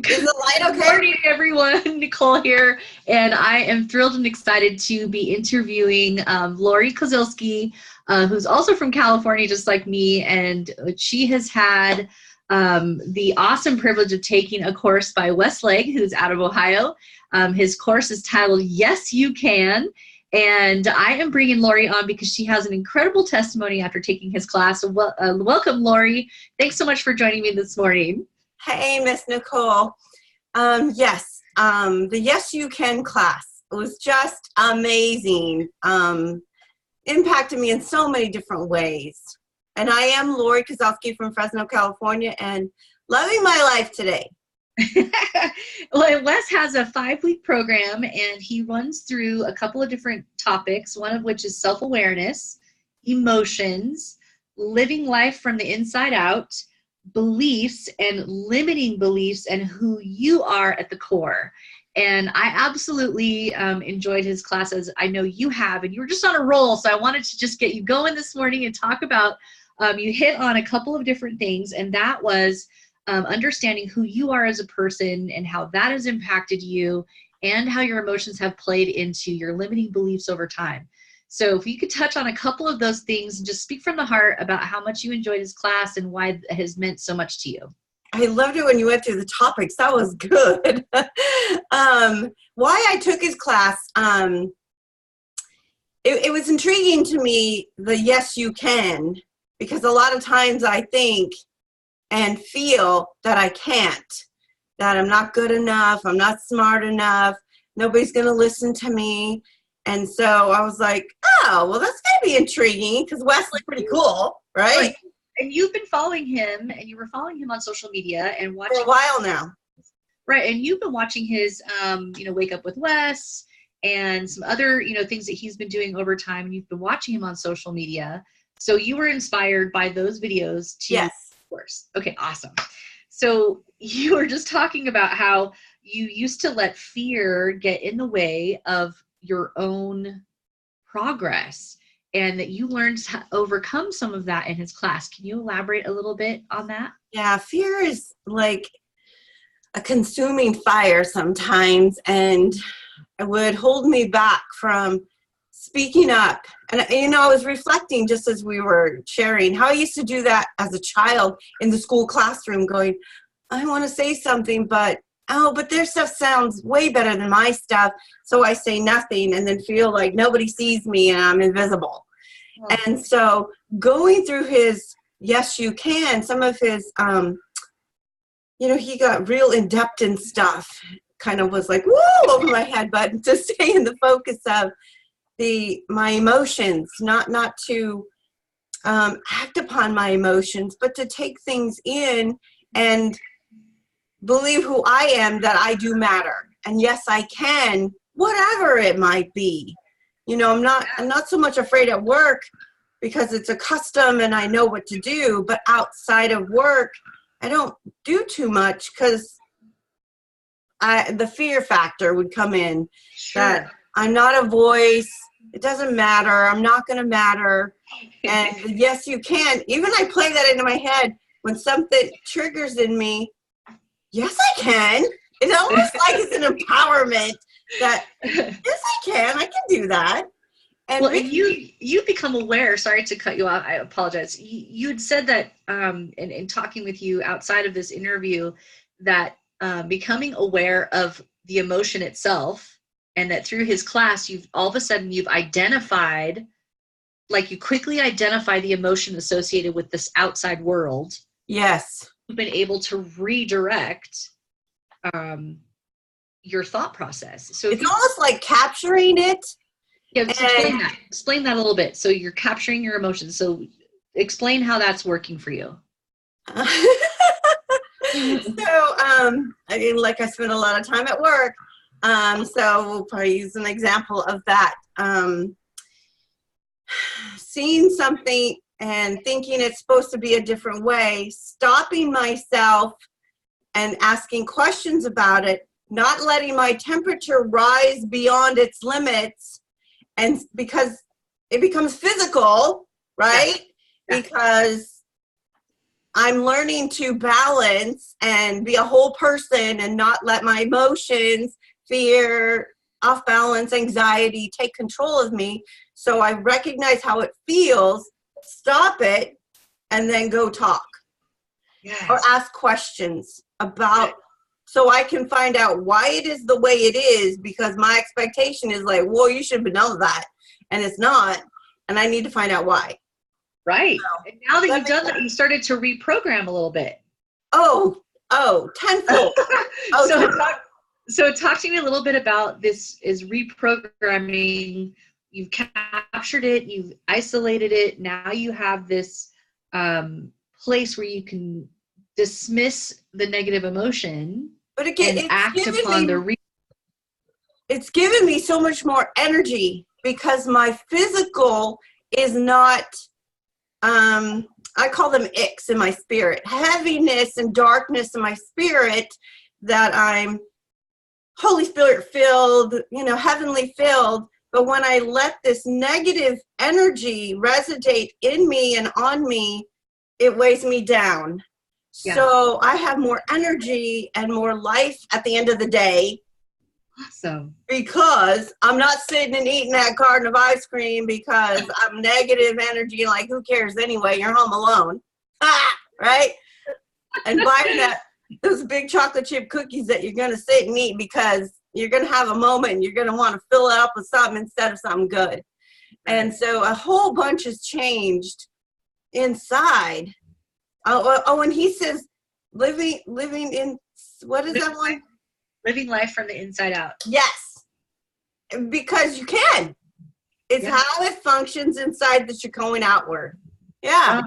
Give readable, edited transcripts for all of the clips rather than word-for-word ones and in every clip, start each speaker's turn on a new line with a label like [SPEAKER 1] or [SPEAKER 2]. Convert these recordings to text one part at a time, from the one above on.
[SPEAKER 1] Is the light okay?
[SPEAKER 2] Good morning, everyone. Nicole here, and I am thrilled and excited to be interviewing Lori Kozilski, who's also from California, just like me, and she has had the awesome privilege of taking a course by Westlake, who's out of Ohio. His course is titled Yes, You Can. And I am bringing Lori on because she has an incredible testimony after taking his class. So welcome, Lori. Thanks so much for joining me this morning.
[SPEAKER 1] Hey, Miss Nicole. Yes, the Yes You Can class was just amazing. Impacted me in so many different ways. And I am Lori Kozilski from Fresno, California, and loving my life today.
[SPEAKER 2] Well, Wes has a 5-week program, and he runs through a couple of different topics, one of which is self-awareness, emotions, living life from the inside out, beliefs and limiting beliefs, and who you are at the core. And I absolutely enjoyed his class, as I know you have, and you were just on a roll. So I wanted to just get you going this morning and talk about, you hit on a couple of different things, and that was understanding who you are as a person and how that has impacted you and how your emotions have played into your limiting beliefs over time. So if you could touch on a couple of those things and just speak from the heart about how much you enjoyed his class and why it has meant so much to you.
[SPEAKER 1] I loved it when you went through the topics. That was good. Why I took his class, it was intriguing to me, the Yes You Can, because a lot of times I think and feel that I can't, that I'm not good enough, I'm not smart enough, nobody's going to listen to me. And so I was like, oh, well, that's going to be intriguing because Wesley's pretty cool, right?
[SPEAKER 2] And you've been following him, and you were following him on social media and watching
[SPEAKER 1] for a while now.
[SPEAKER 2] Right, and you've been watching his, Wake Up with Wes and some other, things that he's been doing over time, and you've been watching him on social media. So you were inspired by those videos to
[SPEAKER 1] yes.
[SPEAKER 2] Course. Okay, awesome. So you were just talking about how you used to let fear get in the way of your own progress, and that you learned to overcome some of that in his class. Can you elaborate a little bit on that?
[SPEAKER 1] Yeah, fear is like a consuming fire sometimes, and it would hold me back from speaking up. And, I was reflecting just as we were sharing how I used to do that as a child in the school classroom going, I want to say something, but their stuff sounds way better than my stuff. So I say nothing and then feel like nobody sees me and I'm invisible. Oh. And so going through his Yes You Can, some of his, he got real in-depth and stuff, kind of was like, woo, over my head, but to stay in the focus of my emotions, not to act upon my emotions, but to take things in and believe who I am, that I do matter. And yes, I can, whatever it might be. I'm not so much afraid at work because it's a custom and I know what to do, but outside of work, I don't do too much because the fear factor would come in. Sure. That I'm not a voice. It doesn't matter. I'm not going to matter. And yes, you can. Even I play that into my head when something triggers in me. Yes, I can. It's almost like it's an empowerment that, yes, I can do that. And
[SPEAKER 2] you become aware. Sorry to cut you off. I apologize. You had said that in talking with you outside of this interview that becoming aware of the emotion itself, and that through his class, you've identified, like you quickly identify the emotion associated with this outside world.
[SPEAKER 1] Yes.
[SPEAKER 2] You've been able to redirect your thought process. So
[SPEAKER 1] it's almost like capturing it.
[SPEAKER 2] Yeah, explain that a little bit. So you're capturing your emotions. So explain how that's working for you.
[SPEAKER 1] Like I spend a lot of time at work. So we'll probably use an example of that. Seeing something and thinking it's supposed to be a different way, stopping myself and asking questions about it, not letting my temperature rise beyond its limits, and because it becomes physical, right? Yeah. Because I'm learning to balance and be a whole person and not let my emotions, fear, off balance, anxiety take control of me. So I recognize how it feels, stop it, and then go talk.
[SPEAKER 2] Yes.
[SPEAKER 1] Or ask questions about, so I can find out why it is the way it is, because my expectation is like, well, you should know that. And it's not. And I need to find out why.
[SPEAKER 2] Right.
[SPEAKER 1] So,
[SPEAKER 2] and now that you've done that, you started to reprogram a little bit.
[SPEAKER 1] Tenfold.
[SPEAKER 2] So talk to me a little bit about this is reprogramming. You've captured it, you've isolated it. Now you have this place where you can dismiss the negative emotion
[SPEAKER 1] But again,
[SPEAKER 2] and act upon
[SPEAKER 1] it's given me so much more energy because my physical is not, I call them icks in my spirit, heaviness and darkness in my spirit, that I'm Holy Spirit filled, heavenly filled. But when I let this negative energy resonate in me and on me, it weighs me down. Yeah. So I have more energy and more life at the end of the day.
[SPEAKER 2] Awesome.
[SPEAKER 1] Because I'm not sitting and eating that carton of ice cream because I'm negative energy, like, who cares anyway? You're home alone. Right? And buying those big chocolate chip cookies that you're going to sit and eat because you're going to have a moment and you're going to want to fill it up with something instead of something good. And so a whole bunch has changed inside. And he says, living in, what is that one?
[SPEAKER 2] Living life from the inside out.
[SPEAKER 1] Yes. Because you can. It's how it functions inside that you're going outward. Yeah.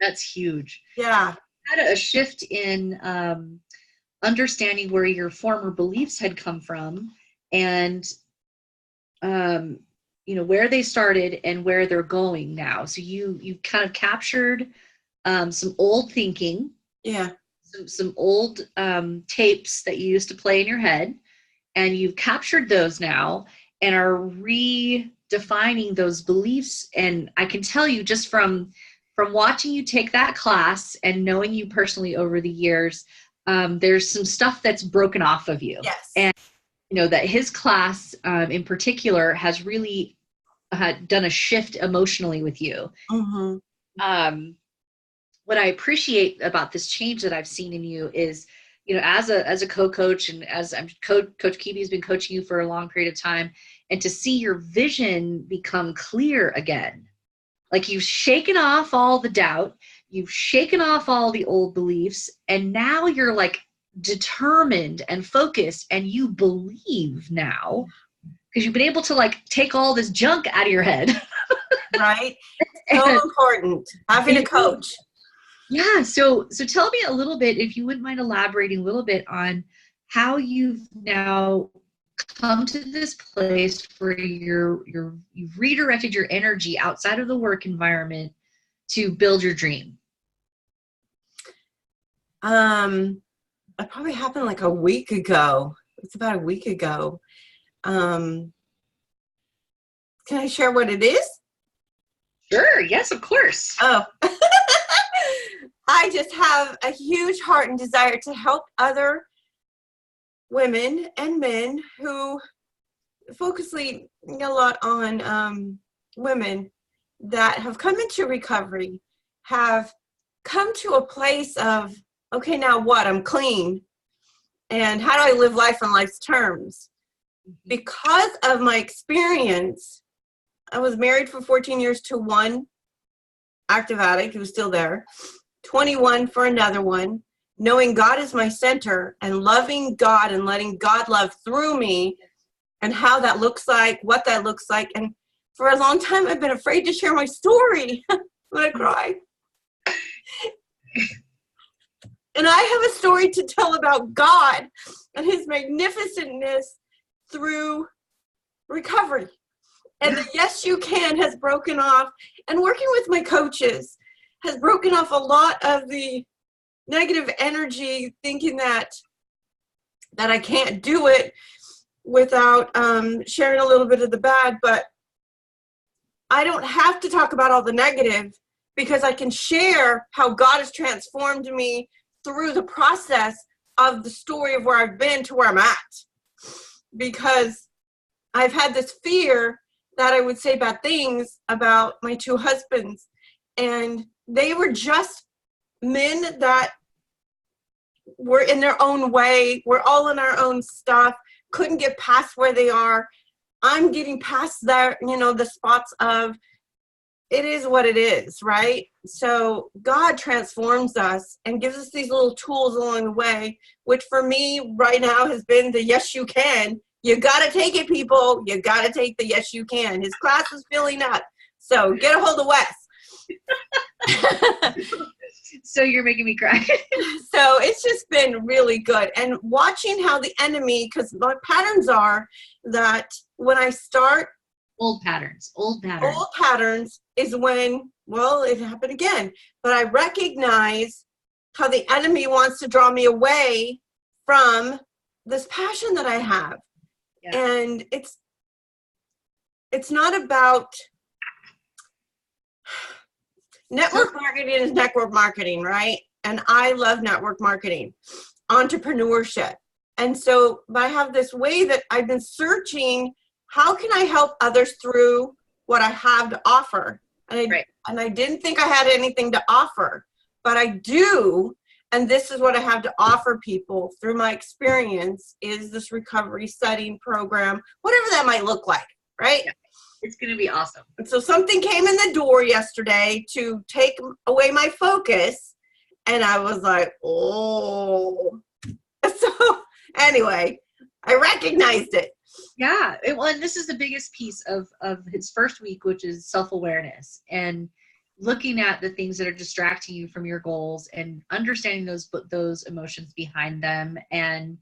[SPEAKER 2] That's huge.
[SPEAKER 1] Yeah.
[SPEAKER 2] I had a shift in understanding where your former beliefs had come from and where they started and where they're going now. So you kind of captured some old thinking.
[SPEAKER 1] Yeah.
[SPEAKER 2] Some old tapes that you used to play in your head, and you've captured those now and are redefining those beliefs. And I can tell you just from watching you take that class and knowing you personally over the years, there's some stuff that's broken off of you.
[SPEAKER 1] Yes.
[SPEAKER 2] And that his class in particular has really done a shift emotionally with you.
[SPEAKER 1] Mm-hmm.
[SPEAKER 2] What I appreciate about this change that I've seen in you is, as a co-coach, and as Coach Kibi has been coaching you for a long period of time, and to see your vision become clear again. Like, you've shaken off all the doubt, you've shaken off all the old beliefs, and now you're like determined and focused, and you believe now because you've been able to like take all this junk out of your head.
[SPEAKER 1] Right. So important having a coach.
[SPEAKER 2] Yeah. So tell me a little bit, if you wouldn't mind elaborating a little bit on how you've now come to this place where you've redirected your energy outside of the work environment to build your dream.
[SPEAKER 1] It probably happened like a week ago. It's about a week ago. Can I share what it is?
[SPEAKER 2] Sure. Yes, of course.
[SPEAKER 1] Oh. I just have a huge heart and desire to help other women and men who focusing a lot on women that have come into recovery, have come to a place of, okay, now what? I'm clean. And how do I live life on life's terms? Because of my experience, I was married for 14 years to one active addict who was still there. 21 for another one, knowing God is my center and loving God and letting God love through me, and how that looks like, what that looks like. And for a long time, I've been afraid to share my story when I cry. And I have a story to tell about God and his magnificentness through recovery. And the Yes You Can has broken off, and working with my coaches has broken off a lot of the negative energy, thinking that I can't do it without sharing a little bit of the bad. But I don't have to talk about all the negative, because I can share how God has transformed me through the process of the story of where I've been to where I'm at. Because I've had this fear that I would say bad things about my two husbands, and they were just men that were in their own way. We're all in our own stuff, couldn't get past where they are. I'm getting past that, the spots of it is what it is, right? So God transforms us and gives us these little tools along the way, which for me right now has been the yes, you can. You got to take it, people. You got to take the yes, you can. His class is filling up. So get a hold of Wes.
[SPEAKER 2] So you're making me cry.
[SPEAKER 1] So it's just been really good. And watching how the enemy, because my patterns are that when I start.
[SPEAKER 2] Old patterns
[SPEAKER 1] is when, well, it happened again. But I recognize how the enemy wants to draw me away from this passion that I have. Yeah. And it's not about network marketing is network marketing, right? And I love network marketing, entrepreneurship. And so I have this way that I've been searching, how can I help others through what I have to offer? And I didn't think I had anything to offer, but I do. And this is what I have to offer people through my experience is this recovery setting program, whatever that might look like, right?
[SPEAKER 2] Yeah. It's going to be awesome.
[SPEAKER 1] And so something came in the door yesterday to take away my focus. And I was like, oh. So anyway, I recognized it.
[SPEAKER 2] Yeah. Well, and this is the biggest piece of his first week, which is self-awareness and looking at the things that are distracting you from your goals and understanding those emotions behind them. And,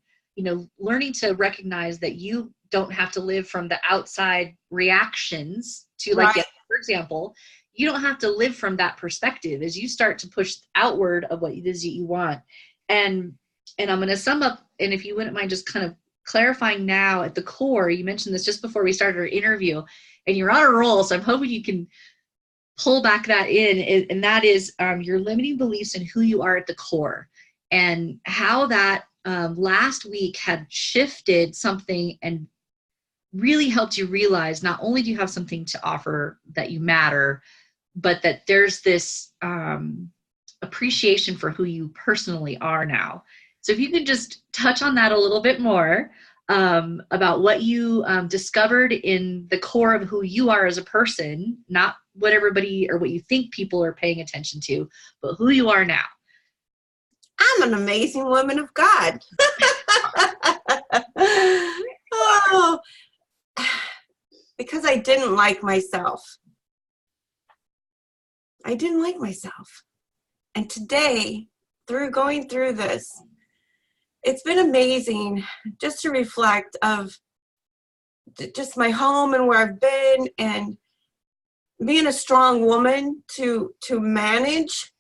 [SPEAKER 2] learning to recognize that you don't have to live from the outside reactions to for example, you don't have to live from that perspective as you start to push outward of what it is that you want. And I'm going to sum up, and if you wouldn't mind just kind of clarifying now at the core, you mentioned this just before we started our interview, and you're on a roll, so I'm hoping you can pull back that in, and that is your limiting beliefs and who you are at the core, and how that last week had shifted something and really helped you realize not only do you have something to offer that you matter, but that there's this appreciation for who you personally are now. So if you could just touch on that a little bit more, about what you discovered in the core of who you are as a person, not what everybody or what you think people are paying attention to, but who you are now.
[SPEAKER 1] I'm an amazing woman of God. Oh, because I didn't like myself. I didn't like myself. And today, through going through this, it's been amazing just to reflect of just my home and where I've been and being a strong woman to manage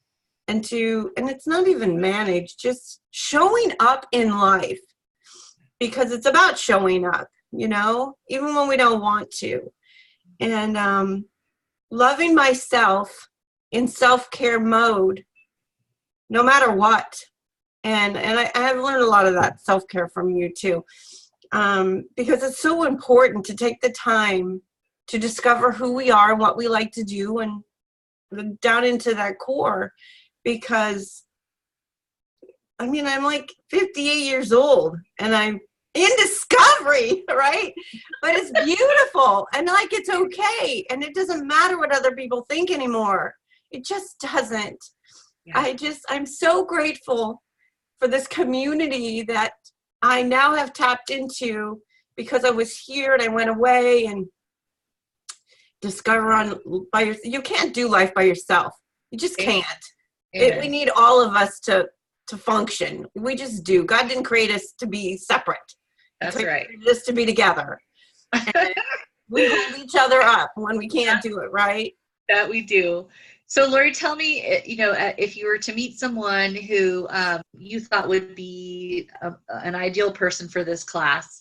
[SPEAKER 1] and it's not even manage, just showing up in life, because it's about showing up, even when we don't want to, and loving myself in self-care mode, no matter what. And I have learned a lot of that self-care from you too, because it's so important to take the time to discover who we are and what we like to do and down into that core, because I'm like 58 years old and I'm in discovery, right? But it's beautiful and it's okay. And it doesn't matter what other people think anymore. It just doesn't. Yeah. I'm so grateful for this community that I now have tapped into, because I was here and I went away and discover you can't do life by yourself. You just can't. We need all of us to function. We just do. God didn't create us to be separate.
[SPEAKER 2] That's right.
[SPEAKER 1] Just to be together. And we hold each other up when we can't do it, right?
[SPEAKER 2] That we do. So Lori, tell me, if you were to meet someone who you thought would be an ideal person for this class,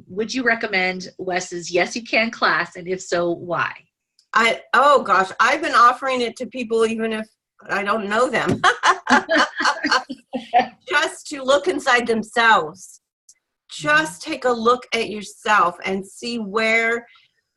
[SPEAKER 2] would you recommend Wes's Yes You Can class? And if so, why?
[SPEAKER 1] Oh gosh, I've been offering it to people even if I don't know them. Just to look inside themselves. Just take a look at yourself and see where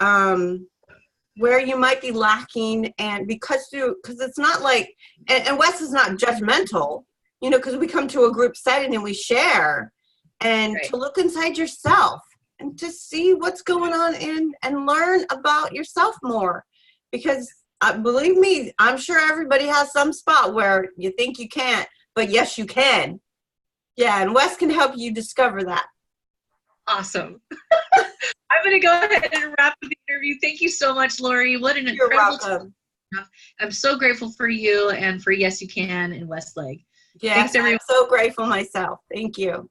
[SPEAKER 1] you might be lacking, and because it's not like, and Wes is not judgmental, because we come to a group setting and we share, and
[SPEAKER 2] Right.
[SPEAKER 1] to look inside yourself and to see what's going on and learn about yourself more, because believe me, I'm sure everybody has some spot where you think you can't, but yes, you can. Yeah, and Wes can help you discover that.
[SPEAKER 2] Awesome. I'm going to go ahead and wrap the interview. Thank you so much, Lori. What an
[SPEAKER 1] You're
[SPEAKER 2] incredible
[SPEAKER 1] welcome.
[SPEAKER 2] I'm so grateful for you and for Yes You Can and Westlake.
[SPEAKER 1] Yes,
[SPEAKER 2] Thanks, everyone.
[SPEAKER 1] I'm so grateful myself. Thank you.